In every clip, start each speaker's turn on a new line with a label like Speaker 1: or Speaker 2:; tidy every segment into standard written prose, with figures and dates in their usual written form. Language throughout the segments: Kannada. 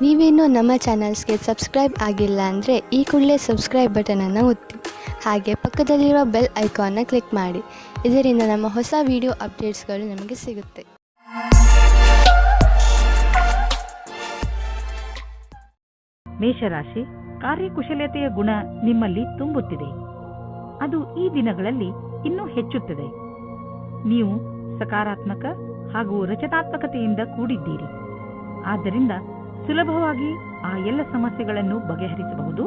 Speaker 1: ನೀವೇನೂ ನಮ್ಮ ಚಾನಲ್ಸ್ಗೆ ಸಬ್ಸ್ಕ್ರೈಬ್ ಆಗಿಲ್ಲ ಅಂದರೆ ಈ ಕೂಡಲೇ ಸಬ್ಸ್ಕ್ರೈಬ್ ಬಟನನ್ನು ಒತ್ತಿ, ಹಾಗೆ ಪಕ್ಕದಲ್ಲಿರುವ ಬೆಲ್ ಐಕಾನ್ನ ಕ್ಲಿಕ್ ಮಾಡಿ. ಇದರಿಂದ ನಮ್ಮ ಹೊಸ ವಿಡಿಯೋ ಅಪ್ಡೇಟ್ಸ್ಗಳು ನಿಮಗೆ ಸಿಗುತ್ತೆ.
Speaker 2: ಮೇಷರಾಶಿ, ಕಾರ್ಯಕುಶಲತೆಯ ಗುಣ ನಿಮ್ಮಲ್ಲಿ ತುಂಬುತ್ತಿದೆ. ಅದು ಈ ದಿನಗಳಲ್ಲಿ ಇನ್ನೂ ಹೆಚ್ಚುತ್ತದೆ. ನೀವು ಸಕಾರಾತ್ಮಕ ಹಾಗೂ ರಚನಾತ್ಮಕತೆಯಿಂದ ಕೂಡಿದ್ದೀರಿ. ಆದ್ದರಿಂದ ಸುಲಭವಾಗಿ ಆ ಎಲ್ಲ ಸಮಸ್ಯೆಗಳನ್ನು ಬಗೆಹರಿಸಬಹುದು.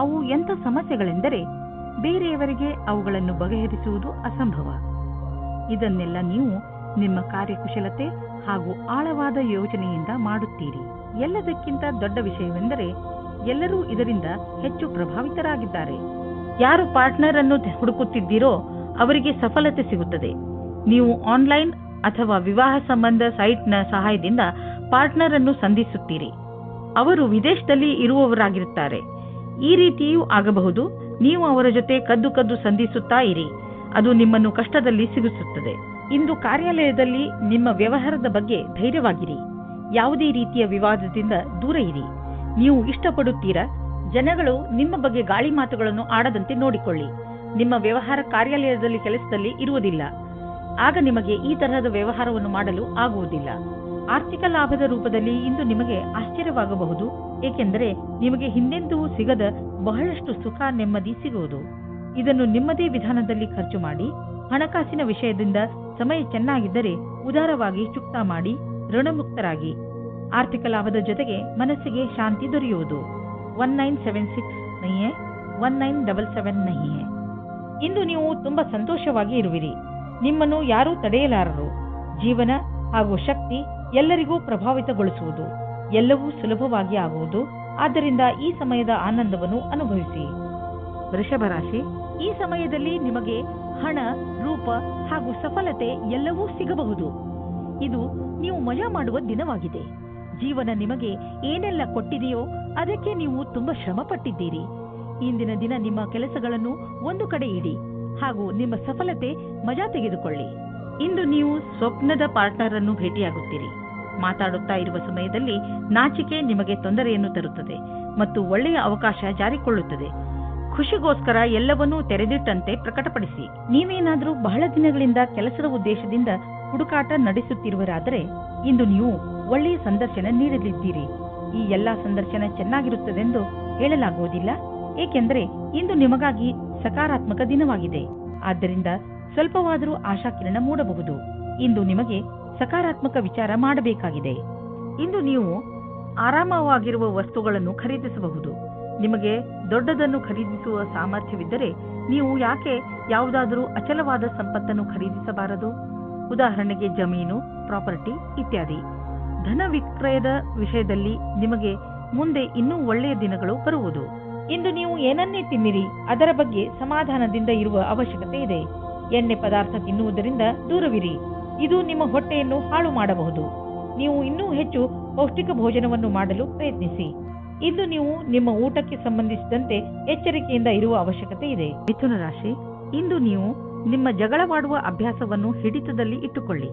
Speaker 2: ಅವು ಎಂಥ ಸಮಸ್ಯೆಗಳೆಂದರೆ ಬೇರೆಯವರಿಗೆ ಅವುಗಳನ್ನು ಬಗೆಹರಿಸುವುದು ಅಸಂಭವ. ಇದನ್ನೆಲ್ಲ ನೀವು ನಿಮ್ಮ ಕಾರ್ಯಕುಶಲತೆ ಹಾಗೂ ಆಳವಾದ ಯೋಚನೆಯಿಂದ ಮಾಡುತ್ತೀರಿ. ಎಲ್ಲದಕ್ಕಿಂತ ದೊಡ್ಡ ವಿಷಯವೆಂದರೆ ಎಲ್ಲರೂ ಇದರಿಂದ ಹೆಚ್ಚು ಪ್ರಭಾವಿತರಾಗಿದ್ದಾರೆ. ಯಾರು ಪಾರ್ಟ್ನರ್ ಅನ್ನು ಹುಡುಕುತ್ತಿದ್ದೀರೋ ಅವರಿಗೆ ಸಫಲತೆ ಸಿಗುತ್ತದೆ. ನೀವು ಆನ್ಲೈನ್ ಅಥವಾ ವಿವಾಹ ಸಂಬಂಧ ಸೈಟ್ನ ಸಹಾಯದಿಂದ ಪಾರ್ಟ್ನರ್ ಅನ್ನು ಸಂಧಿಸುತ್ತೀರಿ. ಅವರು ವಿದೇಶದಲ್ಲಿ ಇರುವವರಾಗಿರುತ್ತಾರೆ. ಈ ರೀತಿಯೂ ಆಗಬಹುದು. ನೀವು ಅವರ ಜೊತೆ ಕದ್ದು ಸಂಧಿಸುತ್ತಾ ಇರಿ. ಅದು ನಿಮ್ಮನ್ನು ಕಷ್ಟದಲ್ಲಿ ಸಿಗಿಸುತ್ತದೆ. ಇಂದು ಕಾರ್ಯಾಲಯದಲ್ಲಿ ನಿಮ್ಮ ವ್ಯವಹಾರದ ಬಗ್ಗೆ ಧೈರ್ಯವಾಗಿರಿ. ಯಾವುದೇ ರೀತಿಯ ವಿವಾದದಿಂದ ದೂರ ಇರಿ. ನೀವು ಇಷ್ಟಪಡುತ್ತೀರಾ? ಜನಗಳು ನಿಮ್ಮ ಬಗ್ಗೆ ಗಾಳಿ ಮಾತುಗಳನ್ನು ಆಡದಂತೆ ನೋಡಿಕೊಳ್ಳಿ. ನಿಮ್ಮ ವ್ಯವಹಾರ ಕಾರ್ಯಾಲಯದಲ್ಲಿ ಕೆಲಸದಲ್ಲಿ ಇರುವುದಿಲ್ಲ. ಆಗ ನಿಮಗೆ ಈ ತರಹದ ವ್ಯವಹಾರವನ್ನು ಮಾಡಲು ಆಗುವುದಿಲ್ಲ. ಆರ್ಥಿಕ ಲಾಭದ ರೂಪದಲ್ಲಿ ಇಂದು ನಿಮಗೆ ಆಶ್ಚರ್ಯವಾಗಬಹುದು. ಏಕೆಂದರೆ ನಿಮಗೆ ಹಿಂದೆಂದೂ ಸಿಗದ ಬಹಳಷ್ಟು ಸುಖ ನೆಮ್ಮದಿ ಸಿಗುವುದು. ಇದನ್ನು ನಿಮ್ಮದೇ ವಿಧಾನದಲ್ಲಿ ಖರ್ಚು ಮಾಡಿ. ಹಣಕಾಸಿನ ವಿಷಯದಿಂದ ಸಮಯ ಚೆನ್ನಾಗಿದ್ದರೆ ಉದಾರವಾಗಿ ಚುಕ್ತಾ ಮಾಡಿ ಋಣಮುಕ್ತರಾಗಿ. ಆರ್ಥಿಕ ಲಾಭದ ಜೊತೆಗೆ ಮನಸ್ಸಿಗೆ ಶಾಂತಿ ದೊರೆಯುವುದು. 1976 नहीं है 1977 नहीं है. ಇಂದು ನೀವು ತುಂಬಾ ಸಂತೋಷವಾಗಿ ಇರುವಿರಿ. ನಿಮ್ಮನ್ನು ಯಾರೂ ತಡೆಯಲಾರರು. ಜೀವನ ಹಾಗೂ ಶಕ್ತಿ ಎಲ್ಲರಿಗೂ ಪ್ರಭಾವಿತಗೊಳಿಸುವುದು. ಎಲ್ಲವೂ ಸುಲಭವಾಗಿ ಆಗುವುದು. ಆದ್ದರಿಂದ ಈ ಸಮಯದ ಆನಂದವನ್ನು ಅನುಭವಿಸಿ. ವೃಷಭ ರಾಶಿ, ಈ ಸಮಯದಲ್ಲಿ ನಿಮಗೆ ಹಣ, ರೂಪ ಹಾಗೂ ಸಫಲತೆ ಎಲ್ಲವೂ ಸಿಗಬಹುದು. ಇದು ನೀವು ಮಜಾ ಮಾಡುವ ದಿನವಾಗಿದೆ. ಜೀವನ ನಿಮಗೆ ಏನೆಲ್ಲ ಕೊಟ್ಟಿದೆಯೋ ಅದಕ್ಕೆ ನೀವು ತುಂಬಾ ಶ್ರಮ ಪಟ್ಟಿದ್ದೀರಿ. ಇಂದಿನ ದಿನ ನಿಮ್ಮ ಕೆಲಸಗಳನ್ನು ಒಂದು ಕಡೆ ಇಡಿ ಹಾಗೂ ನಿಮ್ಮ ಸಫಲತೆ ಮಜಾ ತೆಗೆದುಕೊಳ್ಳಿ. ಇಂದು ನೀವು ಸ್ವಪ್ನದ ಪಾರ್ಟ್ನರ್ ಅನ್ನು ಭೇಟಿಯಾಗುತ್ತೀರಿ. ಮಾತಾಡುತ್ತಾ ಇರುವ ಸಮಯದಲ್ಲಿ ನಾಚಿಕೆ ನಿಮಗೆ ತೊಂದರೆಯನ್ನು ತರುತ್ತದೆ ಮತ್ತು ಒಳ್ಳೆಯ ಅವಕಾಶ ಜಾರಿಕೊಳ್ಳುತ್ತದೆ. ಖುಷಿಗೋಸ್ಕರ ಎಲ್ಲವನ್ನೂ ತೆರೆದಿಟ್ಟಂತೆ ಪ್ರಕಟಪಡಿಸಿ. ನೀವೇನಾದರೂ ಬಹಳ ದಿನಗಳಿಂದ ಕೆಲಸದ ಉದ್ದೇಶದಿಂದ ಹುಡುಕಾಟ ನಡೆಸುತ್ತಿರುವರಾದರೆ ಇಂದು ನೀವು ಒಳ್ಳೆಯ ಸಂದರ್ಶನ ನೀಡಲಿದ್ದೀರಿ. ಈ ಎಲ್ಲಾ ಸಂದರ್ಶನ ಚೆನ್ನಾಗಿರುತ್ತದೆಂದು ಹೇಳಲಾಗುವುದಿಲ್ಲ. ಏಕೆಂದರೆ ಇಂದು ನಿಮಗಾಗಿ ಸಕಾರಾತ್ಮಕ ದಿನವಾಗಿದೆ. ಆದ್ದರಿಂದ ಸ್ವಲ್ಪವಾದರೂ ಆಶಾಕಿರಣ ಮೂಡಬಹುದು. ಇಂದು ನಿಮಗೆ ಸಕಾರಾತ್ಮಕ ವಿಚಾರ ಮಾಡಬೇಕಾಗಿದೆ. ಇಂದು ನೀವು ಆರಾಮವಾಗಿರುವ ವಸ್ತುಗಳನ್ನು ಖರೀದಿಸಬಹುದು. ನಿಮಗೆ ದೊಡ್ಡದನ್ನು ಖರೀದಿಸುವ ಸಾಮರ್ಥ್ಯವಿದ್ದರೆ ನೀವು ಯಾಕೆ ಯಾವುದಾದರೂ ಅಚಲವಾದ ಸಂಪತ್ತನ್ನು ಖರೀದಿಸಬಾರದು? ಉದಾಹರಣೆಗೆ ಜಮೀನು, ಪ್ರಾಪರ್ಟಿ ಇತ್ಯಾದಿ. ಧನ ವಿಕ್ರಯದ ವಿಷಯದಲ್ಲಿ ನಿಮಗೆ ಮುಂದೆ ಇನ್ನೂ ಒಳ್ಳೆಯ ದಿನಗಳು ಬರುವುದು. ಇಂದು ನೀವು ಏನನ್ನೇ ತಿನ್ನಿರಿ, ಅದರ ಬಗ್ಗೆ ಸಮಾಧಾನದಿಂದ ಇರುವ ಅವಶ್ಯಕತೆ ಇದೆ. ಎಣ್ಣೆ ಪದಾರ್ಥ ತಿನ್ನುವುದರಿಂದ ದೂರವಿರಿ. ಇದು ನಿಮ್ಮ ಹೊಟ್ಟೆಯನ್ನು ಹಾಳು ಮಾಡಬಹುದು. ನೀವು ಇನ್ನೂ ಹೆಚ್ಚು ಪೌಷ್ಟಿಕ ಭೋಜನವನ್ನು ಮಾಡಲು ಪ್ರಯತ್ನಿಸಿ. ಇಂದು ನೀವು ನಿಮ್ಮ ಊಟಕ್ಕೆ ಸಂಬಂಧಿಸಿದಂತೆ ಎಚ್ಚರಿಕೆಯಿಂದ ಇರುವ ಅವಶ್ಯಕತೆ ಇದೆ. ಮಿಥುನ ರಾಶಿ, ಇಂದು ನೀವು ನಿಮ್ಮ ಜಗಳವಾಡುವ ಅಭ್ಯಾಸವನ್ನು ಹಿಡಿತದಲ್ಲಿ ಇಟ್ಟುಕೊಳ್ಳಿ.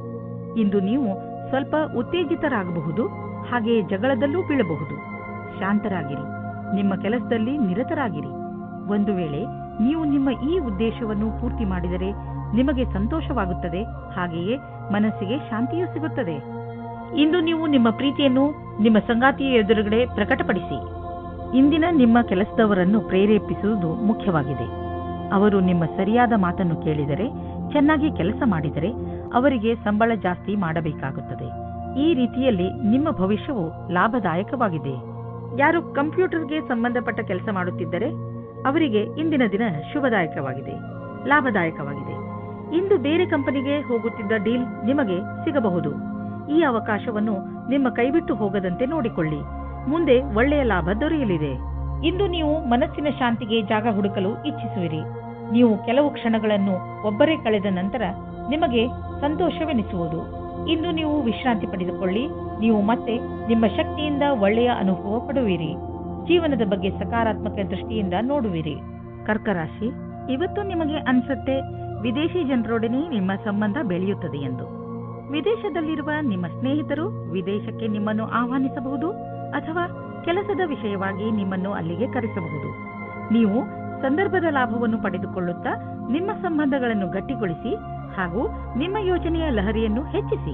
Speaker 2: ಇಂದು ನೀವು ಸ್ವಲ್ಪ ಉತ್ತೇಜಿತರಾಗಬಹುದು, ಹಾಗೆಯೇ ಜಗಳದಲ್ಲೂ ಬೀಳಬಹುದು. ಶಾಂತರಾಗಿರಿ. ನಿಮ್ಮ ಕೆಲಸದಲ್ಲಿ ನಿರತರಾಗಿರಿ. ಒಂದು ವೇಳೆ ನೀವು ನಿಮ್ಮ ಈ ಉದ್ದೇಶವನ್ನು ಪೂರ್ತಿ ಮಾಡಿದರೆ ನಿಮಗೆ ಸಂತೋಷವಾಗುತ್ತದೆ, ಹಾಗೆಯೇ ಮನಸ್ಸಿಗೆ ಶಾಂತಿಯೂ ಸಿಗುತ್ತದೆ. ಇಂದು ನೀವು ನಿಮ್ಮ ಪ್ರೀತಿಯನ್ನು ನಿಮ್ಮ ಸಂಗಾತಿಯ ಎದುರುಗಡೆ ಪ್ರಕಟಪಡಿಸಿ. ಇಂದಿನ ನಿಮ್ಮ ಕೆಲಸದವರನ್ನು ಪ್ರೇರೇಪಿಸುವುದು ಮುಖ್ಯವಾಗಿದೆ. ಅವರು ನಿಮ್ಮ ಸರಿಯಾದ ಮಾತನ್ನು ಕೇಳಿದರೆ, ಚೆನ್ನಾಗಿ ಕೆಲಸ ಮಾಡಿದರೆ ಅವರಿಗೆ ಸಂಬಳ ಜಾಸ್ತಿ ಮಾಡಬೇಕಾಗುತ್ತದೆ. ಈ ರೀತಿಯಲ್ಲಿ ನಿಮ್ಮ ಭವಿಷ್ಯವು ಲಾಭದಾಯಕವಾಗಿದೆ. ಯಾರು ಕಂಪ್ಯೂಟರ್ಗೆ ಸಂಬಂಧಪಟ್ಟ ಕೆಲಸ ಮಾಡುತ್ತಿದ್ದರೆ ಅವರಿಗೆ ಇಂದಿನ ದಿನ ಶುಭದಾಯಕವಾಗಿದೆ, ಲಾಭದಾಯಕವಾಗಿದೆ. ಇಂದು ಬೇರೆ ಕಂಪನಿಗೆ ಹೋಗುತ್ತಿದ್ದ ಡೀಲ್ ನಿಮಗೆ ಸಿಗಬಹುದು. ಈ ಅವಕಾಶವನ್ನು ನಿಮ್ಮ ಕೈಬಿಟ್ಟು ಹೋಗದಂತೆ ನೋಡಿಕೊಳ್ಳಿ. ಮುಂದೆ ಒಳ್ಳೆಯ ಲಾಭ ದೊರೆಯಲಿದೆ. ಇಂದು ನೀವು ಮನಸ್ಸಿನ ಶಾಂತಿಗೆ ಜಾಗ ಹುಡುಕಲು ಇಚ್ಛಿಸುವಿರಿ. ನೀವು ಕೆಲವು ಕ್ಷಣಗಳನ್ನು ಒಬ್ಬರೇ ಕಳೆದ ನಂತರ ನಿಮಗೆ ಸಂತೋಷವೆನಿಸುವುದು. ಇಂದು ನೀವು ವಿಶ್ರಾಂತಿ ಪಡೆದುಕೊಳ್ಳಿ. ನೀವು ಮತ್ತೆ ನಿಮ್ಮ ಶಕ್ತಿಯಿಂದ ಒಳ್ಳೆಯ ಅನುಭವ ಪಡುವಿರಿ. ಜೀವನದ ಬಗ್ಗೆ ಸಕಾರಾತ್ಮಕ ದೃಷ್ಟಿಯಿಂದ ನೋಡುವಿರಿ. ಕರ್ಕರಾಶಿ, ಇವತ್ತು ನಿಮಗೆ ಅನ್ಸುತ್ತೆ ವಿದೇಶಿ ಜನರೊಡನೆ ನಿಮ್ಮ ಸಂಬಂಧ ಬೆಳೆಯುತ್ತದೆ ಎಂದು. ವಿದೇಶದಲ್ಲಿರುವ ನಿಮ್ಮ ಸ್ನೇಹಿತರು ವಿದೇಶಕ್ಕೆ ನಿಮ್ಮನ್ನು ಆಹ್ವಾನಿಸಬಹುದು ಅಥವಾ ಕೆಲಸದ ವಿಷಯವಾಗಿ ನಿಮ್ಮನ್ನು ಅಲ್ಲಿಗೆ ಕರೆಸಬಹುದು. ನೀವು ಸಂದರ್ಭದ ಲಾಭವನ್ನು ಪಡೆದುಕೊಳ್ಳುತ್ತಾ ನಿಮ್ಮ ಸಂಬಂಧಗಳನ್ನು ಗಟ್ಟಿಗೊಳಿಸಿ ಹಾಗೂ ನಿಮ್ಮ ಯೋಜನೆಯ ಲಹರಿಯನ್ನು ಹೆಚ್ಚಿಸಿ.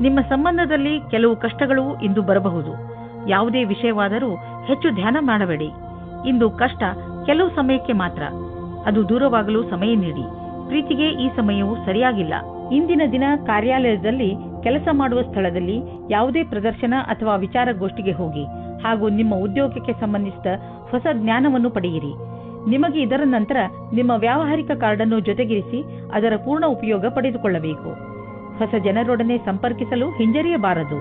Speaker 2: ನಿಮ್ಮ ಸಂಬಂಧದಲ್ಲಿ ಕೆಲವು ಕಷ್ಟಗಳು ಇಂದು ಬರಬಹುದು. ಯಾವುದೇ ವಿಷಯವಾದರೂ ಹೆಚ್ಚು ಧ್ಯಾನ ಮಾಡಬೇಡಿ. ಇಂದು ಕಷ್ಟ ಕೆಲವು ಸಮಯಕ್ಕೆ ಮಾತ್ರ, ಅದು ದೂರವಾಗಲು ಸಮಯ ನೀಡಿ. ಪ್ರೀತಿಗೆ ಈ ಸಮಯವು ಸರಿಯಾಗಿಲ್ಲ. ಇಂದಿನ ದಿನ ಕಾರ್ಯಾಲಯದಲ್ಲಿ, ಕೆಲಸ ಮಾಡುವ ಸ್ಥಳದಲ್ಲಿ ಯಾವುದೇ ಪ್ರದರ್ಶನ ಅಥವಾ ವಿಚಾರಗೋಷ್ಠಿಗೆ ಹೋಗಿ ಹಾಗೂ ನಿಮ್ಮ ಉದ್ಯೋಗಕ್ಕೆ ಸಂಬಂಧಿಸಿದ ಹೊಸ ಜ್ಞಾನವನ್ನು ಪಡೆಯಿರಿ. ನಿಮಗೆ ಇದರ ನಂತರ ನಿಮ್ಮ ವ್ಯಾವಹಾರಿಕ ಕಾರ್ಡನ್ನು ಜೊತೆಗಿರಿಸಿ ಅದರ ಪೂರ್ಣ ಉಪಯೋಗ ಪಡೆದುಕೊಳ್ಳಬೇಕು. ಹೊಸ ಜನರೊಡನೆ ಸಂಪರ್ಕಿಸಲು ಹಿಂಜರಿಯಬಾರದು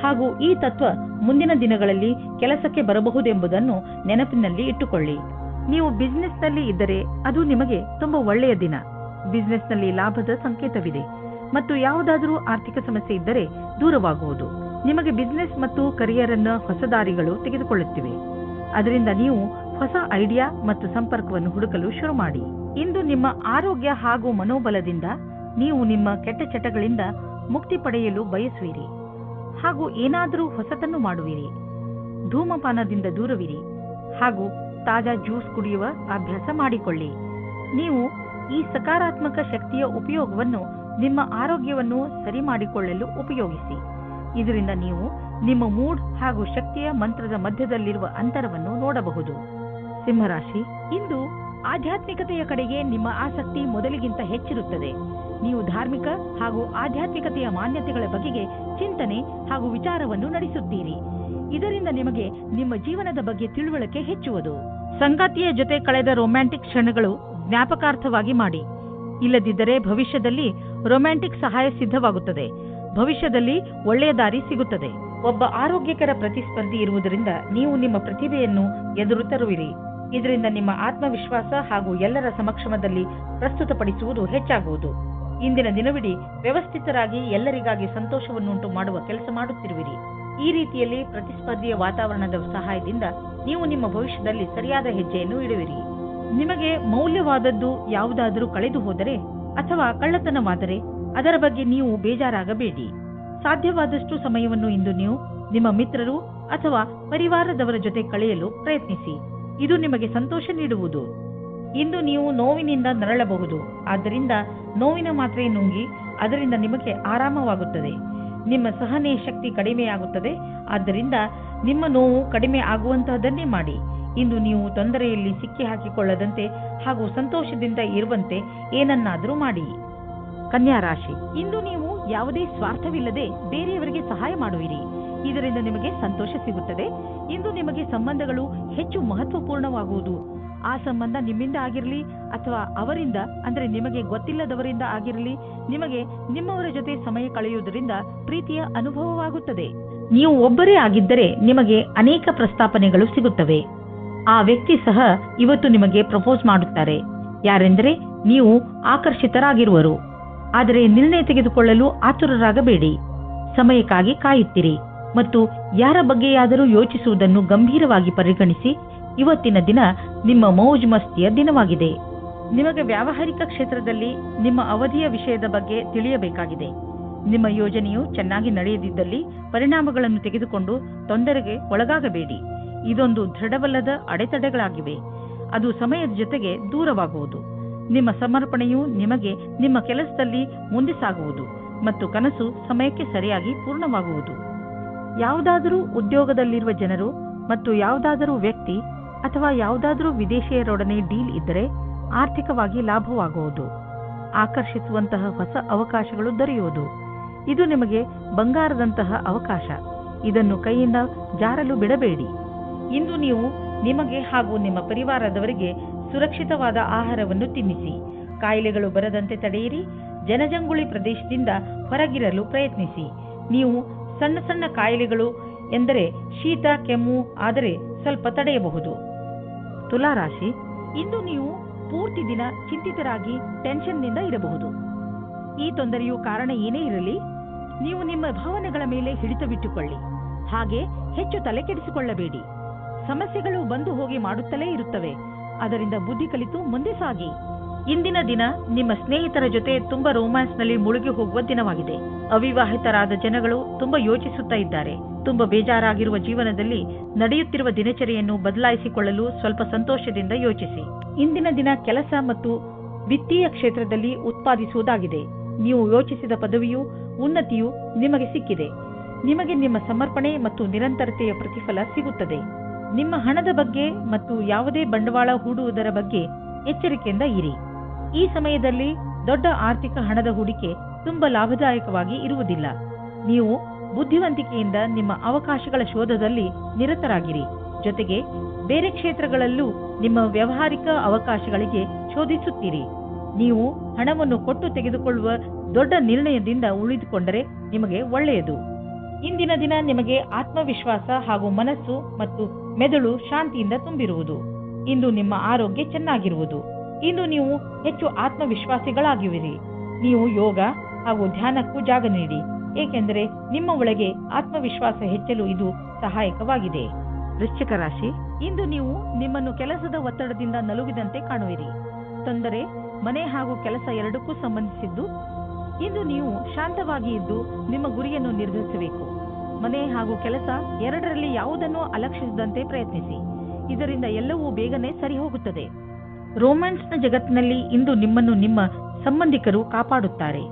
Speaker 2: ಹಾಗೂ ಈ ತತ್ವ ಮುಂದಿನ ದಿನಗಳಲ್ಲಿ ಕೆಲಸಕ್ಕೆ ಬರಬಹುದೆಂಬುದನ್ನು ನೆನಪಿನಲ್ಲಿ ಇಟ್ಟುಕೊಳ್ಳಿ. ನೀವು ಬಿಸಿನೆಸ್ನಲ್ಲಿ ಇದ್ದರೆ ಅದು ನಿಮಗೆ ತುಂಬಾ ಒಳ್ಳೆಯ ದಿನ. ಬಿಸಿನೆಸ್ನಲ್ಲಿ ಲಾಭದ ಸಂಕೇತವಿದೆ ಮತ್ತು ಯಾವುದಾದರೂ ಆರ್ಥಿಕ ಸಮಸ್ಯೆ ಇದ್ದರೆ ದೂರವಾಗುವುದು. ನಿಮಗೆ ಬಿಸಿನೆಸ್ ಮತ್ತು ಕರಿಯರ್ ಅನ್ನು ಹೊಸ ದಾರಿಗಳು ತೆಗೆದುಕೊಳ್ಳುತ್ತಿವೆ. ಅದರಿಂದ ನೀವು ಹೊಸ ಐಡಿಯಾ ಮತ್ತು ಸಂಪರ್ಕವನ್ನು ಹುಡುಕಲು ಶುರು ಮಾಡಿ. ಇಂದು ನಿಮ್ಮ ಆರೋಗ್ಯ ಹಾಗೂ ಮನೋಬಲದಿಂದ ನೀವು ನಿಮ್ಮ ಕೆಟ್ಟ ಚಟಗಳಿಂದ ಮುಕ್ತಿ ಪಡೆಯಲು ಬಯಸುವಿರಿ ಹಾಗೂ ಏನಾದರೂ ಹೊಸತನ್ನು ಮಾಡುವಿರಿ. ಧೂಮಪಾನದಿಂದ ದೂರವಿರಿ ಹಾಗೂ ತಾಜಾ ಜ್ಯೂಸ್ ಕುಡಿಯುವ ಅಭ್ಯಾಸ ಮಾಡಿಕೊಳ್ಳಿ. ನೀವು ಈ ಸಕಾರಾತ್ಮಕ ಶಕ್ತಿಯ ಉಪಯೋಗವನ್ನು ನಿಮ್ಮ ಆರೋಗ್ಯವನ್ನು ಸರಿ ಮಾಡಿಕೊಳ್ಳಲು ಉಪಯೋಗಿಸಿ. ಇದರಿಂದ ನೀವು ನಿಮ್ಮ ಮೂಡ್ ಹಾಗೂ ಶಕ್ತಿಯ ಮಂತ್ರದ ಮಧ್ಯದಲ್ಲಿರುವ ಅಂತರವನ್ನು ನೋಡಬಹುದು. ಸಿಂಹರಾಶಿ, ಇಂದು ಆಧ್ಯಾತ್ಮಿಕತೆಯ ಕಡೆಗೆ ನಿಮ್ಮ ಆಸಕ್ತಿ ಮೊದಲಿಗಿಂತ ಹೆಚ್ಚಿರುತ್ತದೆ. ನೀವು ಧಾರ್ಮಿಕ ಹಾಗೂ ಆಧ್ಯಾತ್ಮಿಕತೆಯ ಮಾನ್ಯತೆಗಳ ಬಗೆಗೆ ಚಿಂತನೆ ಹಾಗೂ ವಿಚಾರವನ್ನು ನಡೆಸುತ್ತೀರಿ. ಇದರಿಂದ ನಿಮಗೆ ನಿಮ್ಮ ಜೀವನದ ಬಗ್ಗೆ ತಿಳುವಳಿಕೆ ಹೆಚ್ಚುವುದು. ಸಂಗಾತಿಯ ಜೊತೆ ಕಳೆದ ರೊಮ್ಯಾಂಟಿಕ್ ಕ್ಷಣಗಳು ಜ್ಞಾಪಕಾರ್ಥವಾಗಿ ಮಾಡಿ. ಇಲ್ಲದಿದ್ದರೆ ಭವಿಷ್ಯದಲ್ಲಿ ರೊಮ್ಯಾಂಟಿಕ್ ಸಹಾಯ ಸಿದ್ಧವಾಗುತ್ತದೆ. ಭವಿಷ್ಯದಲ್ಲಿ ಒಳ್ಳೆಯ ದಾರಿ ಸಿಗುತ್ತದೆ. ಒಬ್ಬ ಆರೋಗ್ಯಕರ ಪ್ರತಿಸ್ಪರ್ಧಿ ಇರುವುದರಿಂದ ನೀವು ನಿಮ್ಮ ಪ್ರತಿಭೆಯನ್ನು ಎದುರು ತರುವಿರಿ. ಇದರಿಂದ ನಿಮ್ಮ ಆತ್ಮವಿಶ್ವಾಸ ಹಾಗೂ ಎಲ್ಲರ ಸಮಕ್ಷಮದಲ್ಲಿ ಪ್ರಸ್ತುತಪಡಿಸುವುದು ಹೆಚ್ಚಾಗುವುದು. ಇಂದಿನ ದಿನವಿಡೀ ವ್ಯವಸ್ಥಿತರಾಗಿ ಎಲ್ಲರಿಗಾಗಿ ಸಂತೋಷವನ್ನುಂಟು ಮಾಡುವ ಕೆಲಸ ಮಾಡುತ್ತಿರುವಿರಿ. ಈ ರೀತಿಯಲ್ಲಿ ಪ್ರತಿಸ್ಪರ್ಧಿಯ ವಾತಾವರಣದ ಸಹಾಯದಿಂದ ನೀವು ನಿಮ್ಮ ಭವಿಷ್ಯದಲ್ಲಿ ಸರಿಯಾದ ಹೆಜ್ಜೆಯನ್ನು ಇಡುವಿರಿ. ನಿಮಗೆ ಮೌಲ್ಯವಾದದ್ದು ಯಾವುದಾದರೂ ಕಳೆದು ಹೋದರೆ ಅಥವಾ ಕಳ್ಳತನವಾದರೆ ಅದರ ಬಗ್ಗೆ ನೀವು ಬೇಜಾರಾಗಬೇಡಿ. ಸಾಧ್ಯವಾದಷ್ಟು ಸಮಯವನ್ನು ಇಂದು ನೀವು ನಿಮ್ಮ ಮಿತ್ರರು ಅಥವಾ ಪರಿವಾರದವರ ಜೊತೆ ಕಳೆಯಲು ಪ್ರಯತ್ನಿಸಿ. ಇದು ನಿಮಗೆ ಸಂತೋಷ ನೀಡುವುದು. ಇಂದು ನೀವು ನೋವಿನಿಂದ ನರಳಬಹುದು. ಆದ್ದರಿಂದ ನೋವಿನ ಮಾತ್ರೆ ನುಂಗಿ ಅದರಿಂದ ನಿಮಗೆ ಆರಾಮವಾಗುತ್ತದೆ. ನಿಮ್ಮ ಸಹನೆ ಶಕ್ತಿ ಕಡಿಮೆಯಾಗುತ್ತದೆ. ಆದ್ದರಿಂದ ನಿಮ್ಮ ನೋವು ಕಡಿಮೆ ಆಗುವಂತಹದನ್ನೇ ಮಾಡಿ. ಇಂದು ನೀವು ತೊಂದರೆಯಲ್ಲಿ ಸಿಕ್ಕಿ ಹಾಕಿಕೊಳ್ಳದಂತೆ ಹಾಗೂ ಸಂತೋಷದಿಂದ ಇರುವಂತೆ ಏನನ್ನಾದರೂ ಮಾಡಿ. ಕನ್ಯಾ ರಾಶಿ, ಇಂದು ನೀವು ಯಾವುದೇ ಸ್ವಾರ್ಥವಿಲ್ಲದೆ ಬೇರೆಯವರಿಗೆ ಸಹಾಯ ಮಾಡುವಿರಿ. ಇದರಿಂದ ನಿಮಗೆ ಸಂತೋಷ ಸಿಗುತ್ತದೆ. ಇಂದು ನಿಮಗೆ ಸಂಬಂಧಗಳು ಹೆಚ್ಚು ಮಹತ್ವಪೂರ್ಣವಾಗುವುದು. ಆ ಸಂಬಂಧ ನಿಮ್ಮಿಂದ ಆಗಿರಲಿ ಅಥವಾ ಅವರಿಂದ, ಅಂದರೆ ನಿಮಗೆ ಗೊತ್ತಿಲ್ಲದವರಿಂದ ಆಗಿರಲಿ, ನಿಮಗೆ ನಿಮ್ಮವರ ಜೊತೆ ಸಮಯ ಕಳೆಯುವುದರಿಂದ ಪ್ರೀತಿಯ ಅನುಭವವಾಗುತ್ತದೆ. ನೀವು ಒಬ್ಬರೇ ಆಗಿದ್ದರೆ ನಿಮಗೆ ಅನೇಕ ಪ್ರಸ್ತಾಪನೆಗಳು ಸಿಗುತ್ತವೆ. ಆ ವ್ಯಕ್ತಿ ಸಹ ಇವತ್ತು ನಿಮಗೆ ಪ್ರಪೋಸ್ ಮಾಡುತ್ತಾರೆ. ಯಾರೆಂದರೆ ನೀವು ಆಕರ್ಷಿತರಾಗಿರುವರು. ಆದರೆ ನಿರ್ಣಯ ತೆಗೆದುಕೊಳ್ಳಲು ಆತುರರಾಗಬೇಡಿ. ಸಮಯಕ್ಕಾಗಿ ಕಾಯುತ್ತಿರಿ ಮತ್ತು ಯಾರ ಬಗ್ಗೆಯಾದರೂ ಯೋಚಿಸುವುದನ್ನು ಗಂಭೀರವಾಗಿ ಪರಿಗಣಿಸಿ. ಇವತ್ತಿನ ದಿನ ನಿಮ್ಮ ಮೌಜ್ ಮಸ್ತಿಯ ದಿನವಾಗಿದೆ. ನಿಮಗೆ ವ್ಯಾವಹಾರಿಕ ಕ್ಷೇತ್ರದಲ್ಲಿ ನಿಮ್ಮ ಅವಧಿಯ ವಿಷಯದ ಬಗ್ಗೆ ತಿಳಿಯಬೇಕಾಗಿದೆ. ನಿಮ್ಮ ಯೋಜನೆಯು ಚೆನ್ನಾಗಿ ನಡೆಯದಿದ್ದಲ್ಲಿ ಪರಿಣಾಮಗಳನ್ನು ತೆಗೆದುಕೊಂಡು ತೊಂದರೆಗೆ ಒಳಗಾಗಬೇಡಿ. ಇದೊಂದು ದೃಢವಲ್ಲದ ಅಡೆತಡೆಗಳಾಗಿವೆ. ಅದು ಸಮಯದ ಜೊತೆಗೆ ದೂರವಾಗುವುದು. ನಿಮ್ಮ ಸಮರ್ಪಣೆಯು ನಿಮಗೆ ನಿಮ್ಮ ಕೆಲಸದಲ್ಲಿ ಮುಂದೆ ಸಾಗುವುದು ಮತ್ತು ಕನಸು ಸಮಯಕ್ಕೆ ಸರಿಯಾಗಿ ಪೂರ್ಣವಾಗುವುದು. ಯಾವುದಾದರೂ ಉದ್ಯೋಗದಲ್ಲಿರುವ ಜನರು ಮತ್ತು ಯಾವುದಾದರೂ ವ್ಯಕ್ತಿ ಅಥವಾ ಯಾವುದಾದರೂ ವಿದೇಶಿಯರೊಡನೆ ಡೀಲ್ ಇದ್ದರೆ ಆರ್ಥಿಕವಾಗಿ ಲಾಭವಾಗುವುದು. ಆಕರ್ಷಿಸುವಂತಹ ಹೊಸ ಅವಕಾಶಗಳು ದೊರೆಯುವುದು. ಇದು ನಿಮಗೆ ಬಂಗಾರದಂತಹ ಅವಕಾಶ. ಇದನ್ನು ಕೈಯಿಂದ ಜಾರಲು ಬಿಡಬೇಡಿ. ಇಂದು ನೀವು ನಿಮಗೆ ಹಾಗೂ ನಿಮ್ಮ ಪರಿವಾರದವರಿಗೆ ಸುರಕ್ಷಿತವಾದ ಆಹಾರವನ್ನು ತಿನ್ನಿಸಿ. ಕಾಯಿಲೆಗಳು ಬರದಂತೆ ತಡೆಯಿರಿ. ಜನಜಂಗುಳಿ ಪ್ರದೇಶದಿಂದ ಹೊರಗಿರಲು ಪ್ರಯತ್ನಿಸಿ. ನೀವು ಸಣ್ಣ ಸಣ್ಣ ಕಾಯಿಲೆಗಳು ಎಂದರೆ ಶೀತ, ಕೆಮ್ಮು ಆದರೆ ಸ್ವಲ್ಪ ತಡೆಯಬಹುದು. ತುಲಾರಾಶಿ, ಇಂದು ನೀವು ಪೂರ್ತಿ ದಿನ ಚಿಂತಿತರಾಗಿ ಟೆನ್ಷನ್ನಿಂದ ಇರಬಹುದು. ಈ ತೊಂದರೆಯು ಕಾರಣ ಏನೇ ಇರಲಿ, ನೀವು ನಿಮ್ಮ ಭಾವನೆಗಳ ಮೇಲೆ ಹಿಡಿತವಿಟ್ಟುಕೊಳ್ಳಿ. ಹಾಗೆ ಹೆಚ್ಚು ತಲೆ ಕೆಡಿಸಿಕೊಳ್ಳಬೇಡಿ. ಸಮಸ್ಯೆಗಳು ಬಂದು ಹೋಗಿ ಮಾಡುತ್ತಲೇ ಇರುತ್ತವೆ. ಅದರಿಂದ ಬುದ್ಧಿ ಕಲಿತು ಮುಂದೆ ಸಾಗಿ. ಇಂದಿನ ದಿನ ನಿಮ್ಮ ಸ್ನೇಹಿತರ ಜೊತೆ ತುಂಬಾ ರೋಮ್ಯಾನ್ಸ್ನಲ್ಲಿ ಮುಳುಗಿ ಹೋಗುವ ದಿನವಾಗಿದೆ. ಅವಿವಾಹಿತರಾದ ಜನಗಳು ತುಂಬಾ ಯೋಚಿಸುತ್ತಾ ಇದ್ದಾರೆ. ತುಂಬಾ ಬೇಜಾರಾಗಿರುವ ಜೀವನದಲ್ಲಿ ನಡೆಯುತ್ತಿರುವ ದಿನಚರಿಯನ್ನು ಬದಲಾಯಿಸಿಕೊಳ್ಳಲು ಸ್ವಲ್ಪ ಸಂತೋಷದಿಂದ ಯೋಚಿಸಿ. ಇಂದಿನ ದಿನ ಕೆಲಸ ಮತ್ತು ವಿತ್ತೀಯ ಕ್ಷೇತ್ರದಲ್ಲಿ ಉತ್ಪಾದಿಸುವುದಾಗಿದೆ. ನೀವು ಯೋಚಿಸಿದ ಪದವಿಯು ಉನ್ನತಿಯು ನಿಮಗೆ ಸಿಕ್ಕಿದೆ. ನಿಮಗೆ ನಿಮ್ಮ ಸಮರ್ಪಣೆ ಮತ್ತು ನಿರಂತರತೆಯ ಪ್ರತಿಫಲ ಸಿಗುತ್ತದೆ. ನಿಮ್ಮ ಹಣದ ಬಗ್ಗೆ ಮತ್ತು ಯಾವುದೇ ಬಂಡವಾಳ ಹೂಡುವುದರ ಬಗ್ಗೆ ಎಚ್ಚರಿಕೆಯಿಂದ ಇರಿ. ಈ ಸಮಯದಲ್ಲಿ ದೊಡ್ಡ ಆರ್ಥಿಕ ಹಣದ ಹೂಡಿಕೆ ತುಂಬಾ ಲಾಭದಾಯಕವಾಗಿ ಇರುವುದಿಲ್ಲ. ನೀವು ಬುದ್ಧಿವಂತಿಕೆಯಿಂದ ನಿಮ್ಮ ಅವಕಾಶಗಳ ಶೋಧದಲ್ಲಿ ನಿರತರಾಗಿರಿ. ಜೊತೆಗೆ ಬೇರೆ ಕ್ಷೇತ್ರಗಳಲ್ಲೂ ನಿಮ್ಮ ವ್ಯಾವಹಾರಿಕ ಅವಕಾಶಗಳಿಗೆ ಶೋಧಿಸುತ್ತೀರಿ. ನೀವು ಹಣವನ್ನು ಕೊಟ್ಟು ತೆಗೆದುಕೊಳ್ಳುವ ದೊಡ್ಡ ನಿರ್ಣಯದಿಂದ ಉಳಿದುಕೊಂಡರೆ ನಿಮಗೆ ಒಳ್ಳೆಯದು. ಇಂದಿನ ದಿನ ನಿಮಗೆ ಆತ್ಮವಿಶ್ವಾಸ ಹಾಗೂ ಮನಸ್ಸು ಮತ್ತು ಮೆದುಳು ಶಾಂತಿಯಿಂದ ತುಂಬಿರುವುದು. ಇಂದು ನಿಮ್ಮ ಆರೋಗ್ಯ ಚೆನ್ನಾಗಿರುವುದು. ಇಂದು ನೀವು ಹೆಚ್ಚು ಆತ್ಮವಿಶ್ವಾಸಿಗಳಾಗಿರುವಿರಿ. ನೀವು ಯೋಗ ಹಾಗೂ ಧ್ಯಾನಕ್ಕೂ ಜಾಗ ನೀಡಿ, ಏಕೆಂದರೆ ನಿಮ್ಮ ಒಳಗೆ ಆತ್ಮವಿಶ್ವಾಸ ಹೆಚ್ಚಲು ಇದು ಸಹಾಯಕವಾಗಿದೆ. ವೃಶ್ಚಿಕ ರಾಶಿ, ಇಂದು ನೀವು ನಿಮ್ಮನ್ನು ಕೆಲಸದ ಒತ್ತಡದಿಂದ ನಲುಗಿದಂತೆ ಕಾಣುವಿರಿ. ತೊಂದರೆ ಮನೆ ಹಾಗೂ ಕೆಲಸ ಎರಡಕ್ಕೂ ಸಂಬಂಧಿಸಿದ್ದು. ಇಂದು ನೀವು ಶಾಂತವಾಗಿ ಇದ್ದು ನಿಮ್ಮ ಗುರಿಯನ್ನು ನಿರ್ಧರಿಸಬೇಕು. ಮನೆ ಹಾಗೂ ಕೆಲಸ ಎರಡರಲ್ಲಿ ಯಾವುದನ್ನೂ ಅಲಕ್ಷಿಸದಂತೆ ಪ್ರಯತ್ನಿಸಿ. ಇದರಿಂದ ಎಲ್ಲವೂ ಬೇಗನೆ ಸರಿ ಹೋಗುತ್ತದೆ. ರೋಮ್ಯಾನ್ಸ್ನ ಜಗತ್ತಿನಲ್ಲಿ ಇಂದು ನಿಮ್ಮನ್ನು ನಿಮ್ಮ ಸಂಬಂಧಿಕರು ಕಾಪಾಡುತ್ತಾರೆ.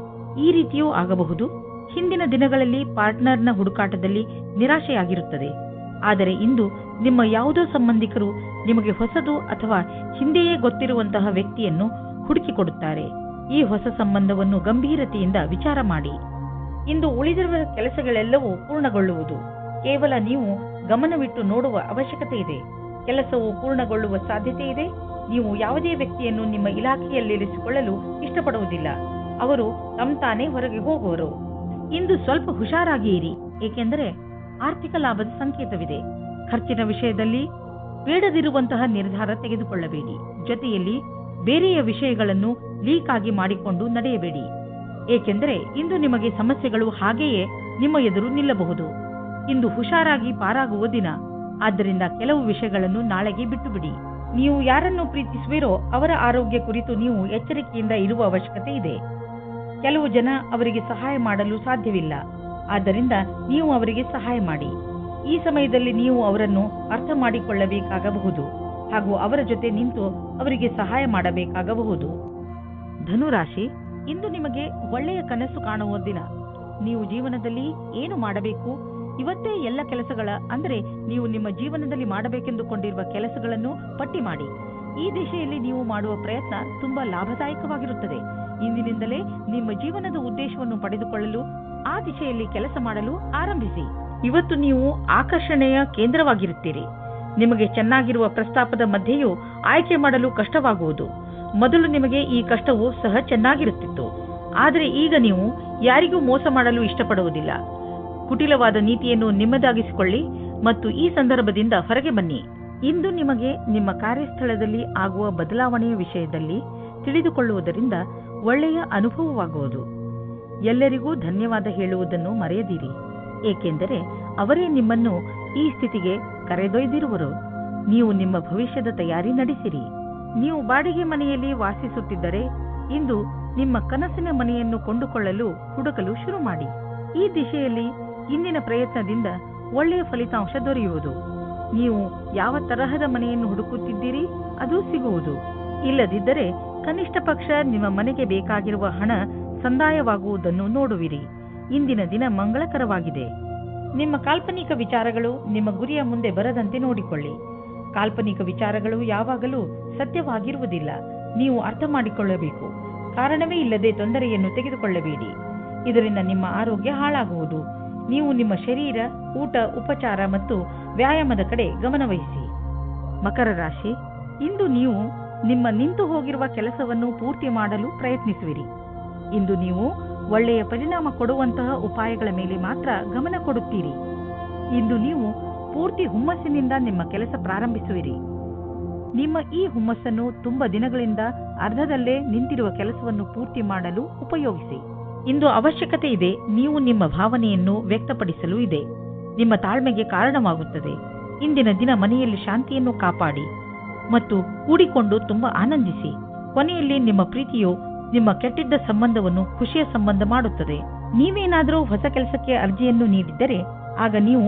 Speaker 2: ಈ ರೀತಿಯೂ ಆಗಬಹುದು. ಹಿಂದಿನ ದಿನಗಳಲ್ಲಿ ಪಾರ್ಟ್ನರ್ನ ಹುಡುಕಾಟದಲ್ಲಿ ನಿರಾಶೆಯಾಗಿರುತ್ತದೆ. ಆದರೆ ಇಂದು ನಿಮ್ಮ ಯಾವುದೋ ಸಂಬಂಧಿಕರು ನಿಮಗೆ ಹೊಸದು ಅಥವಾ ಹಿಂದೆಯೇ ಗೊತ್ತಿರುವಂತಹ ವ್ಯಕ್ತಿಯನ್ನು ಹುಡುಕಿಕೊಡುತ್ತಾರೆ. ಈ ಹೊಸ ಸಂಬಂಧವನ್ನು ಗಂಭೀರತೆಯಿಂದ ವಿಚಾರ ಮಾಡಿ. ಇಂದು ಉಳಿದಿರುವ ಕೆಲಸಗಳೆಲ್ಲವೂ ಪೂರ್ಣಗೊಳ್ಳುವುದು. ಕೇವಲ ನೀವು ಗಮನವಿಟ್ಟು ನೋಡುವ ಅವಶ್ಯಕತೆ ಇದೆ. ಕೆಲಸವು ಪೂರ್ಣಗೊಳ್ಳುವ ಸಾಧ್ಯತೆ ಇದೆ. ನೀವು ಯಾವುದೇ ವ್ಯಕ್ತಿಯನ್ನು ನಿಮ್ಮ ಇಲಾಖೆಯಲ್ಲಿರಿಸಿಕೊಳ್ಳಲು ಇಷ್ಟಪಡುವುದಿಲ್ಲ. ಅವರು ತಾನೇ ಹೊರಗೆ ಹೋಗುವರು. ಇಂದು ಸ್ವಲ್ಪ ಹುಷಾರಾಗಿ ಇರಿ, ಏಕೆಂದರೆ ಆರ್ಥಿಕ ಲಾಭದ ಸಂಕೇತವಿದೆ. ಖರ್ಚಿನ ವಿಷಯದಲ್ಲಿ ಬೇಡದಿರುವಂತಹ ನಿರ್ಧಾರ ತೆಗೆದುಕೊಳ್ಳಬೇಡಿ. ಜೊತೆಯಲ್ಲಿ ಬೇರೆಯ ವಿಷಯಗಳನ್ನು ಲೀಕ್ ಆಗಿ ಮಾಡಿಕೊಂಡು ನಡೆಯಬೇಡಿ, ಏಕೆಂದರೆ ಇಂದು ನಿಮಗೆ ಸಮಸ್ಯೆಗಳು ಹಾಗೆಯೇ ನಿಮ್ಮ ಎದುರು ನಿಲ್ಲಬಹುದು. ಇಂದು ಹುಷಾರಾಗಿ ಪಾರಾಗುವ ದಿನ. ಆದ್ದರಿಂದ ಕೆಲವು ವಿಷಯಗಳನ್ನು ನಾಳೆಗೆ ಬಿಟ್ಟು ಬಿಡಿ. ನೀವು ಯಾರನ್ನು ಪ್ರೀತಿಸುವಿರೋ ಅವರ ಆರೋಗ್ಯ ಕುರಿತು ನೀವು ಎಚ್ಚರಿಕೆಯಿಂದ ಇರುವ ಅವಶ್ಯಕತೆ ಇದೆ. ಕೆಲವು ಜನ ಅವರಿಗೆ ಸಹಾಯ ಮಾಡಲು ಸಾಧ್ಯವಿಲ್ಲ, ಆದ್ದರಿಂದ ನೀವು ಅವರಿಗೆ ಸಹಾಯ ಮಾಡಿ. ಈ ಸಮಯದಲ್ಲಿ ನೀವು ಅವರನ್ನು ಅರ್ಥ ಮಾಡಿಕೊಳ್ಳಬೇಕಾಗಬಹುದು ಹಾಗೂ ಅವರ ಜೊತೆ ನಿಂತು ಅವರಿಗೆ ಸಹಾಯ ಮಾಡಬೇಕಾಗಬಹುದು. ಧನುರಾಶಿ, ಇಂದು ನಿಮಗೆ ಒಳ್ಳೆಯ ಕನಸು ಕಾಣುವ ದಿನ. ನೀವು ಜೀವನದಲ್ಲಿ ಏನು ಮಾಡಬೇಕು, ಇವತ್ತೇ ಎಲ್ಲ ಕೆಲಸಗಳ ಅಂದರೆ ನೀವು ನಿಮ್ಮ ಜೀವನದಲ್ಲಿ ಮಾಡಬೇಕೆಂದುಕೊಂಡಿರುವ ಕೆಲಸಗಳನ್ನು ಪಟ್ಟಿ ಮಾಡಿ. ಈ ದಿಶೆಯಲ್ಲಿ ನೀವು ಮಾಡುವ ಪ್ರಯತ್ನ ತುಂಬಾ ಲಾಭದಾಯಕವಾಗಿರುತ್ತದೆ. ಇಂದಿನಿಂದಲೇ ನಿಮ್ಮ ಜೀವನದ ಉದ್ದೇಶವನ್ನು ಪಡೆದುಕೊಳ್ಳಲು ಆ ದಿಶೆಯಲ್ಲಿ ಕೆಲಸ ಮಾಡಲು ಆರಂಭಿಸಿ. ಇವತ್ತು ನೀವು ಆಕರ್ಷಣೆಯ ಕೇಂದ್ರವಾಗಿರುತ್ತೀರಿ. ನಿಮಗೆ ಚೆನ್ನಾಗಿರುವ ಪ್ರಸ್ತಾಪದ ಮಧ್ಯೆಯೂ ಆಯ್ಕೆ ಮಾಡಲು ಕಷ್ಟವಾಗುವುದು. ಮೊದಲು ನಿಮಗೆ ಈ ಕಷ್ಟವು ಸಹ ಚೆನ್ನಾಗಿರುತ್ತಿತ್ತು, ಆದರೆ ಈಗ ನೀವು ಯಾರಿಗೂ ಮೋಸ ಮಾಡಲು ಇಷ್ಟಪಡುವುದಿಲ್ಲ. ಕುಟಿಲವಾದ ನೀತಿಯನ್ನು ನಿಮ್ಮದಾಗಿಸಿಕೊಳ್ಳಿ ಮತ್ತು ಈ ಸಂದರ್ಭದಿಂದ ಹೊರಗೆ ಬನ್ನಿ. ಇಂದು ನಿಮಗೆ ನಿಮ್ಮ ಕಾರ್ಯಸ್ಥಳದಲ್ಲಿ ಆಗುವ ಬದಲಾವಣೆಯ ವಿಷಯದಲ್ಲಿ ತಿಳಿದುಕೊಳ್ಳುವುದರಿಂದ ಒಳ್ಳೆಯ ಅನುಭವವಾಗುವುದು. ಎಲ್ಲರಿಗೂ ಧನ್ಯವಾದ ಹೇಳುವುದನ್ನು ಮರೆಯದಿರಿ, ಏಕೆಂದರೆ ಅವರೇ ನಿಮ್ಮನ್ನು ಈ ಸ್ಥಿತಿಗೆ ಕರೆದೊಯ್ದಿರುವರು. ನೀವು ನಿಮ್ಮ ಭವಿಷ್ಯದ ತಯಾರಿ ನಡೆಸಿರಿ. ನೀವು ಬಾಡಿಗೆ ಮನೆಯಲ್ಲಿ ವಾಸಿಸುತ್ತಿದ್ದರೆ ಇಂದು ನಿಮ್ಮ ಕನಸಿನ ಮನೆಯನ್ನು ಕೊಂಡುಕೊಳ್ಳಲು ಹುಡುಕಲು ಶುರು ಮಾಡಿ. ಈ ದಿಶೆಯಲ್ಲಿ ಇಂದಿನ ಪ್ರಯತ್ನದಿಂದ ಒಳ್ಳೆಯ ಫಲಿತಾಂಶ ದೊರೆಯುವುದು. ನೀವು ಯಾವ ತರಹದ ಮನೆಯನ್ನು ಹುಡುಕುತ್ತಿದ್ದೀರಿ ಅದು ಸಿಗುವುದು. ಇಲ್ಲದಿದ್ದರೆ ಕನಿಷ್ಠ ಪಕ್ಷ ನಿಮ್ಮ ಮನೆಗೆ ಬೇಕಾಗಿರುವ ಹಣ ಸಂದಾಯವಾಗುವುದನ್ನು ನೋಡುವಿರಿ. ಇಂದಿನ ದಿನ ಮಂಗಳಕರವಾಗಿದೆ. ನಿಮ್ಮ ಕಾಲ್ಪನಿಕ ವಿಚಾರಗಳು ನಿಮ್ಮ ಗುರಿಯ ಮುಂದೆ ಬರದಂತೆ ನೋಡಿಕೊಳ್ಳಿ. ಕಾಲ್ಪನಿಕ ವಿಚಾರಗಳು ಯಾವಾಗಲೂ ಸತ್ಯವಾಗಿರುವುದಿಲ್ಲ. ನೀವು ಅರ್ಥ ಮಾಡಿಕೊಳ್ಳಬೇಕು. ಕಾರಣವೇ ಇಲ್ಲದೆ ತೊಂದರೆಯನ್ನು ತೆಗೆದುಕೊಳ್ಳಬೇಡಿ. ಇದರಿಂದ ನಿಮ್ಮ ಆರೋಗ್ಯ ಹಾಳಾಗುವುದು. ನೀವು ನಿಮ್ಮ ಶರೀರ, ಊಟ, ಉಪಚಾರ ಮತ್ತು ವ್ಯಾಯಾಮದ ಕಡೆ ಗಮನವಹಿಸಿ. ಮಕರ ರಾಶಿ, ಇಂದು ನೀವು ನಿಮ್ಮ ನಿಂತು ಹೋಗಿರುವ ಕೆಲಸವನ್ನು ಪೂರ್ತಿ ಮಾಡಲು ಪ್ರಯತ್ನಿಸುವಿರಿ. ಇಂದು ನೀವು ಒಳ್ಳೆಯ ಪರಿಣಾಮ ಕೊಡುವಂತಹ ಉಪಾಯಗಳ ಮೇಲೆ ಮಾತ್ರ ಗಮನ ಕೊಡುತ್ತೀರಿ. ಇಂದು ನೀವು ಪೂರ್ತಿ ಹುಮ್ಮಸ್ಸಿನಿಂದ ನಿಮ್ಮ ಕೆಲಸ ಪ್ರಾರಂಭಿಸುವಿರಿ. ನಿಮ್ಮ ಈ ಹುಮ್ಮಸ್ಸನ್ನು ತುಂಬಾ ದಿನಗಳಿಂದ ಅರ್ಧದಲ್ಲೇ ನಿಂತಿರುವ ಕೆಲಸವನ್ನು ಪೂರ್ತಿ ಮಾಡಲು ಉಪಯೋಗಿಸಿ. ಇಂದು ಅವಶ್ಯಕತೆ ಇದೆ. ನೀವು ನಿಮ್ಮ ಭಾವನೆಯನ್ನು ವ್ಯಕ್ತಪಡಿಸಲು ಇದೆ. ನಿಮ್ಮ ತಾಳ್ಮೆಗೆ ಕಾರಣವಾಗುತ್ತದೆ. ಇಂದಿನ ದಿನ ಮನೆಯಲ್ಲಿ ಶಾಂತಿಯನ್ನು ಕಾಪಾಡಿ ಮತ್ತು ಕೂಡಿಕೊಂಡು ತುಂಬಾ ಆನಂದಿಸಿ. ಕೊನೆಯಲ್ಲಿ ನಿಮ್ಮ ಪ್ರೀತಿಯು ನಿಮ್ಮ ಕೆಟ್ಟಿದ್ದ ಸಂಬಂಧವನ್ನು ಖುಷಿಯ ಸಂಬಂಧ ಮಾಡುತ್ತದೆ. ನೀವೇನಾದರೂ ಹೊಸ ಕೆಲಸಕ್ಕೆ ಅರ್ಜಿಯನ್ನು ನೀಡಿದ್ದರೆ ಆಗ ನೀವು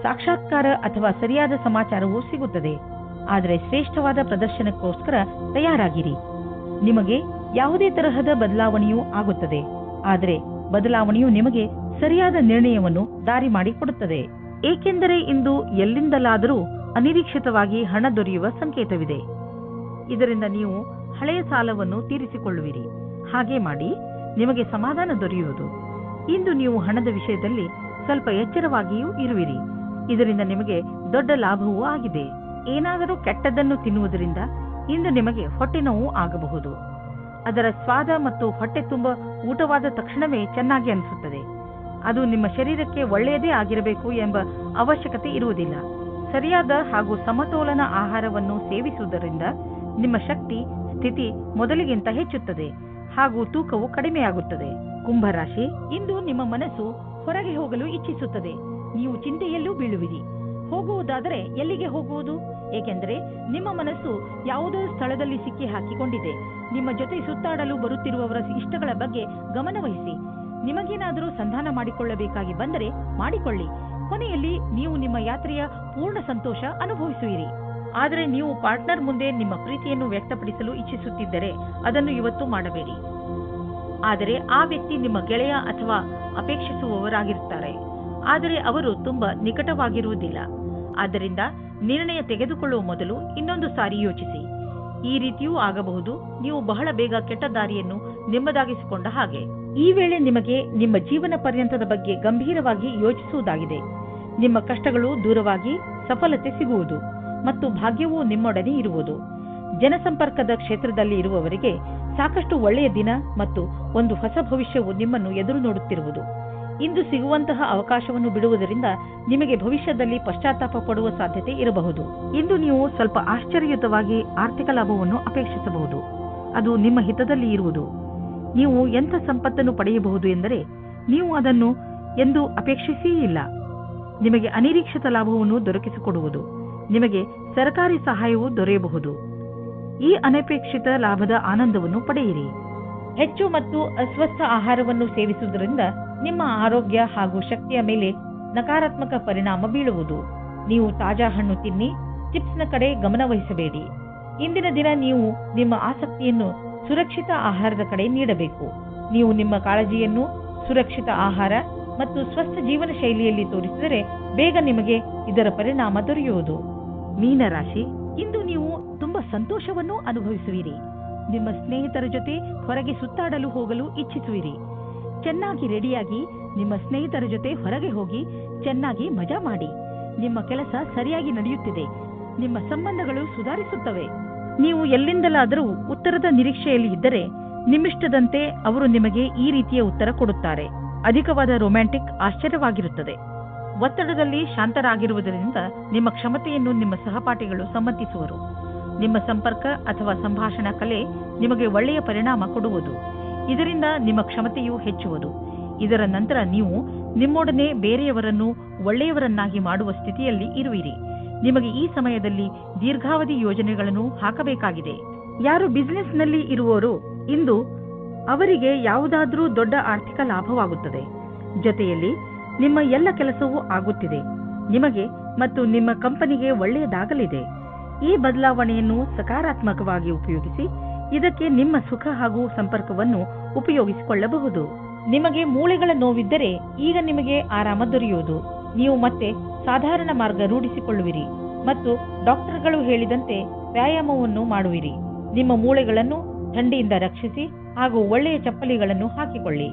Speaker 2: ಸಾಕ್ಷಾತ್ಕಾರ ಅಥವಾ ಸರಿಯಾದ ಸಮಾಚಾರವೂ ಸಿಗುತ್ತದೆ. ಆದರೆ ಶ್ರೇಷ್ಠವಾದ ಪ್ರದರ್ಶನಕ್ಕೋಸ್ಕರ ತಯಾರಾಗಿರಿ. ನಿಮಗೆ ಯಾವುದೇ ತರಹದ ಬದಲಾವಣೆಯೂ ಆಗುತ್ತದೆ, ಆದರೆ ಬದಲಾವಣೆಯು ನಿಮಗೆ ಸರಿಯಾದ ನಿರ್ಣಯವನ್ನು ದಾರಿ ಮಾಡಿಕೊಡುತ್ತದೆ. ಏಕೆಂದರೆ ಇಂದು ಎಲ್ಲಿಂದಲಾದರೂ ಅನಿರೀಕ್ಷಿತವಾಗಿ ಹಣ ದೊರೆಯುವ ಸಂಕೇತವಿದೆ. ಇದರಿಂದ ನೀವು ಹಳೆಯ ಸಾಲವನ್ನು ತೀರಿಸಿಕೊಳ್ಳುವಿರಿ. ಹಾಗೆ ಮಾಡಿ ನಿಮಗೆ ಸಮಾಧಾನ ದೊರೆಯುವುದು. ಇಂದು ನೀವು ಹಣದ ವಿಷಯದಲ್ಲಿ ಸ್ವಲ್ಪ ಎಚ್ಚರವಾಗಿಯೂ ಇರುವಿರಿ. ಇದರಿಂದ ನಿಮಗೆ ದೊಡ್ಡ ಲಾಭವೂ ಆಗಿದೆ. ಏನಾದರೂ ಕೆಟ್ಟದ್ದನ್ನು ತಿನ್ನುವುದರಿಂದ ಇಂದು ನಿಮಗೆ ಹೊಟ್ಟೆ ನೋವು ಆಗಬಹುದು. ಅದರ ಸ್ವಾದ ಮತ್ತು ಹೊಟ್ಟೆ ತುಂಬ ಊಟವಾದ ತಕ್ಷಣವೇ ಚೆನ್ನಾಗಿ ಅನಿಸುತ್ತದೆ. ಅದು ನಿಮ್ಮ ಶರೀರಕ್ಕೆ ಒಳ್ಳೆಯದೇ ಆಗಿರಬೇಕು ಎಂಬ ಅವಶ್ಯಕತೆ ಇರುವುದಿಲ್ಲ. ಸರಿಯಾದ ಹಾಗೂ ಸಮತೋಲನ ಆಹಾರವನ್ನು ಸೇವಿಸುವುದರಿಂದ ನಿಮ್ಮ ಶಕ್ತಿ ಸ್ಥಿತಿ ಮೊದಲಿಗಿಂತ ಹೆಚ್ಚುತ್ತದೆ ಹಾಗೂ ತೂಕವು ಕಡಿಮೆಯಾಗುತ್ತದೆ. ಕುಂಭರಾಶಿ, ಇಂದು ನಿಮ್ಮ ಮನಸ್ಸು ಹೊರಗೆ ಹೋಗಲು ಇಚ್ಛಿಸುತ್ತದೆ. ನೀವು ಚಿಂತೆಯಲ್ಲೂ ಬೀಳುವಿರಿ. ಹೋಗುವುದಾದರೆ ಎಲ್ಲಿಗೆ ಹೋಗುವುದು? ಏಕೆಂದರೆ ನಿಮ್ಮ ಮನಸ್ಸು ಯಾವುದೋ ಸ್ಥಳದಲ್ಲಿ ಸಿಕ್ಕಿ ಹಾಕಿಕೊಂಡಿದೆ. ನಿಮ್ಮ ಜೊತೆ ಸುತ್ತಾಡಲು ಬರುತ್ತಿರುವವರ ಇಷ್ಟಗಳ ಬಗ್ಗೆ ಗಮನವಹಿಸಿ. ನಿಮಗೇನಾದರೂ ಸಂಧಾನ ಮಾಡಿಕೊಳ್ಳಬೇಕಾಗಿ ಬಂದರೆ ಮಾಡಿಕೊಳ್ಳಿ. ಕೊನೆಯಲ್ಲಿ ನೀವು ನಿಮ್ಮ ಯಾತ್ರೆಯ ಪೂರ್ಣ ಸಂತೋಷ ಅನುಭವಿಸುವಿರಿ. ಆದರೆ ನೀವು ಪಾರ್ಟ್ನರ್ ಮುಂದೆ ನಿಮ್ಮ ಪ್ರೀತಿಯನ್ನು ವ್ಯಕ್ತಪಡಿಸಲು ಇಚ್ಛಿಸುತ್ತಿದ್ದರೆ ಅದನ್ನು ಇವತ್ತು ಮಾಡಬೇಡಿ. ಆದರೆ ಆ ವ್ಯಕ್ತಿ ನಿಮ್ಮ ಗೆಳೆಯ ಅಥವಾ ಅಪೇಕ್ಷಿಸುವವರಾಗಿರುತ್ತಾರೆ. ಆದರೆ ಅವರು ತುಂಬಾ ನಿಕಟವಾಗಿರುವುದಿಲ್ಲ. ಆದ್ದರಿಂದ ನಿರ್ಣಯ ತೆಗೆದುಕೊಳ್ಳುವ ಮೊದಲು ಇನ್ನೊಂದು ಸಾರಿ ಯೋಚಿಸಿ. ಈ ರೀತಿಯೂ ಆಗಬಹುದು. ನೀವು ಬಹಳ ಬೇಗ ಕೆಟ್ಟ ದಾರಿಯನ್ನು ನಿಮ್ಮದಾಗಿಸಿಕೊಂಡ ಹಾಗೆ. ಈ ವೇಳೆ ನಿಮಗೆ ನಿಮ್ಮ ಜೀವನ ಪರ್ಯಂತದ ಬಗ್ಗೆ ಗಂಭೀರವಾಗಿ ಯೋಚಿಸುವುದಾಗಿದೆ. ನಿಮ್ಮ ಕಷ್ಟಗಳು ದೂರವಾಗಿ ಸಫಲತೆ ಸಿಗುವುದು ಮತ್ತು ಭಾಗ್ಯವೂ ನಿಮ್ಮೊಡನೆ ಇರುವುದು. ಜನಸಂಪರ್ಕದ ಕ್ಷೇತ್ರದಲ್ಲಿ ಇರುವವರಿಗೆ ಸಾಕಷ್ಟು ಒಳ್ಳೆಯ ದಿನ ಮತ್ತು ಒಂದು ಹೊಸ ಭವಿಷ್ಯವು ನಿಮ್ಮನ್ನು ಎದುರು ನೋಡುತ್ತಿರುವುದು. ಇಂದು ಸಿಗುವಂತಹ ಅವಕಾಶವನ್ನು ಬಿಡುವುದರಿಂದ ನಿಮಗೆ ಭವಿಷ್ಯದಲ್ಲಿ ಪಶ್ಚಾತ್ತಾಪ ಪಡುವ ಸಾಧ್ಯತೆ ಇರಬಹುದು. ಇಂದು ನೀವು ಸ್ವಲ್ಪ ಆಶ್ಚರ್ಯಯುತವಾಗಿ ಆರ್ಥಿಕ ಲಾಭವನ್ನು ಅಪೇಕ್ಷಿಸಬಹುದು. ಅದು ನಿಮ್ಮ ಹಿತದಲ್ಲಿ ಇರುವುದು. ನೀವು ಎಂಥ ಸಂಪತ್ತನ್ನು ಪಡೆಯಬಹುದು ಎಂದರೆ ನೀವು ಅದನ್ನು ಎಂದು ಅಪೇಕ್ಷಿಸಿಯೇ ಇಲ್ಲ. ನಿಮಗೆ ಅನಿರೀಕ್ಷಿತ ಲಾಭವನ್ನು ದೊರಕಿಸಿಕೊಡುವುದು. ನಿಮಗೆ ಸರ್ಕಾರಿ ಸಹಾಯವೂ ದೊರೆಯಬಹುದು. ಈ ಅನಪೇಕ್ಷಿತ ಲಾಭದ ಆನಂದವನ್ನು ಪಡೆಯಿರಿ. ಹೆಚ್ಚು ಮತ್ತು ಅಸ್ವಸ್ಥ ಆಹಾರವನ್ನು ಸೇವಿಸುವುದರಿಂದ ನಿಮ್ಮ ಆರೋಗ್ಯ ಹಾಗೂ ಶಕ್ತಿಯ ಮೇಲೆ ನಕಾರಾತ್ಮಕ ಪರಿಣಾಮ ಬೀಳುವುದು. ನೀವು ತಾಜಾ ಹಣ್ಣು ತಿನ್ನಿ. ಚಿಪ್ಸ್ನ ಕಡೆ ಗಮನವಹಿಸಬೇಡಿ. ಇಂದಿನ ದಿನ ನೀವು ನಿಮ್ಮ ಆಸಕ್ತಿಯನ್ನು ಸುರಕ್ಷಿತ ಆಹಾರದ ಕಡೆ ನೀಡಬೇಕು. ನೀವು ನಿಮ್ಮ ಕಾಳಜಿಯನ್ನು ಸುರಕ್ಷಿತ ಆಹಾರ ಮತ್ತು ಸ್ವಸ್ಥ ಜೀವನ ಶೈಲಿಯಲ್ಲಿ ತೋರಿಸಿದರೆ ಬೇಗ ನಿಮಗೆ ಇದರ ಪರಿಣಾಮ ದೊರೆಯುವುದು. ಮೀನರಾಶಿ, ಇಂದು ನೀವು ತುಂಬಾ ಸಂತೋಷವನ್ನು ಅನುಭವಿಸುವಿರಿ. ನಿಮ್ಮ ಸ್ನೇಹಿತರ ಜೊತೆ ಹೊರಗೆ ಸುತ್ತಾಡಲು ಹೋಗಲು ಇಚ್ಛಿಸುವಿರಿ. ಚೆನ್ನಾಗಿ ರೆಡಿಯಾಗಿ ನಿಮ್ಮ ಸ್ನೇಹಿತರ ಜೊತೆ ಹೊರಗೆ ಹೋಗಿ ಚೆನ್ನಾಗಿ ಮಜಾ ಮಾಡಿ. ನಿಮ್ಮ ಕೆಲಸ ಸರಿಯಾಗಿ ನಡೆಯುತ್ತಿದೆ. ನಿಮ್ಮ ಸಂಬಂಧಗಳು ಸುಧಾರಿಸುತ್ತವೆ. ನೀವು ಎಲ್ಲಿಂದಲಾದರೂ ಉತ್ತರದ ನಿರೀಕ್ಷೆಯಲ್ಲಿ ಇದ್ದರೆ ನಿಮ್ಮಿಷ್ಟದಂತೆ ಅವರು ನಿಮಗೆ ಈ ರೀತಿಯ ಉತ್ತರ ಕೊಡುತ್ತಾರೆ. ಅಧಿಕವಾದ ರೊಮ್ಯಾಂಟಿಕ್ ಆಶ್ಚರ್ಯವಾಗಿರುತ್ತದೆ. ಒತ್ತಡದಲ್ಲಿ ಶಾಂತರಾಗಿರುವುದರಿಂದ ನಿಮ್ಮ ಕ್ಷಮತೆಯನ್ನು ನಿಮ್ಮ ಸಹಪಾಠಿಗಳು ಸಮ್ಮತಿಸುವರು. ನಿಮ್ಮ ಸಂಪರ್ಕ ಅಥವಾ ಸಂಭಾಷಣಾ ಕಲೆ ನಿಮಗೆ ಒಳ್ಳೆಯ ಪರಿಣಾಮ ಕೊಡುವುದು. ಇದರಿಂದ ನಿಮ್ಮ ಕ್ಷಮತೆಯು ಹೆಚ್ಚುವುದು. ಇದರ ನಂತರ ನೀವು ನಿಮ್ಮೊಡನೆ ಬೇರೆಯವರನ್ನು ಒಳ್ಳೆಯವರನ್ನಾಗಿ ಮಾಡುವ ಸ್ಥಿತಿಯಲ್ಲಿ ಇರುವಿರಿ. ನಿಮಗೆ ಈ ಸಮಯದಲ್ಲಿ ದೀರ್ಘಾವಧಿ ಯೋಜನೆಗಳನ್ನು ಹಾಕಬೇಕಾಗಿದೆ. ಯಾರು ಬಿಸಿನೆಸ್ನಲ್ಲಿ ಇರುವವರು ಇಂದು ಅವರಿಗೆ ಯಾವುದಾದ್ರೂ ದೊಡ್ಡ ಆರ್ಥಿಕ ಲಾಭವಾಗುತ್ತದೆ. ಜೊತೆಯಲ್ಲಿ ನಿಮ್ಮ ಎಲ್ಲ ಕೆಲಸವೂ ಆಗುತ್ತಿದೆ. ನಿಮಗೆ ಮತ್ತು ನಿಮ್ಮ ಕಂಪನಿಗೆ ಒಳ್ಳೆಯದಾಗಲಿದೆ. ಈ ಬದಲಾವಣೆಯನ್ನು ಸಕಾರಾತ್ಮಕವಾಗಿ ಉಪಯೋಗಿಸಿ. ಇದಕ್ಕೆ ನಿಮ್ಮ ಸುಖ ಹಾಗೂ ಸಂಪರ್ಕವನ್ನು ಉಪಯೋಗಿಸಿಕೊಳ್ಳಬಹುದು. ನಿಮಗೆ ಮೂಳೆಗಳ ನೋವಿದ್ದರೆ ಈಗ ನಿಮಗೆ ಆರಾಮ ದೊರೆಯುವುದು. ನೀವು ಮತ್ತೆ ಸಾಧಾರಣ ಮಾರ್ಗ ರೂಢಿಸಿಕೊಳ್ಳುವಿರಿ ಮತ್ತು ಡಾಕ್ಟರ್ಗಳು ಹೇಳಿದಂತೆ ವ್ಯಾಯಾಮವನ್ನು ಮಾಡುವಿರಿ. ನಿಮ್ಮ ಮೂಳೆಗಳನ್ನು ಥಂಡಿಯಿಂದ ರಕ್ಷಿಸಿ ಹಾಗೂ ಒಳ್ಳೆಯ ಚಪ್ಪಲಿಗಳನ್ನು ಹಾಕಿಕೊಳ್ಳಿ.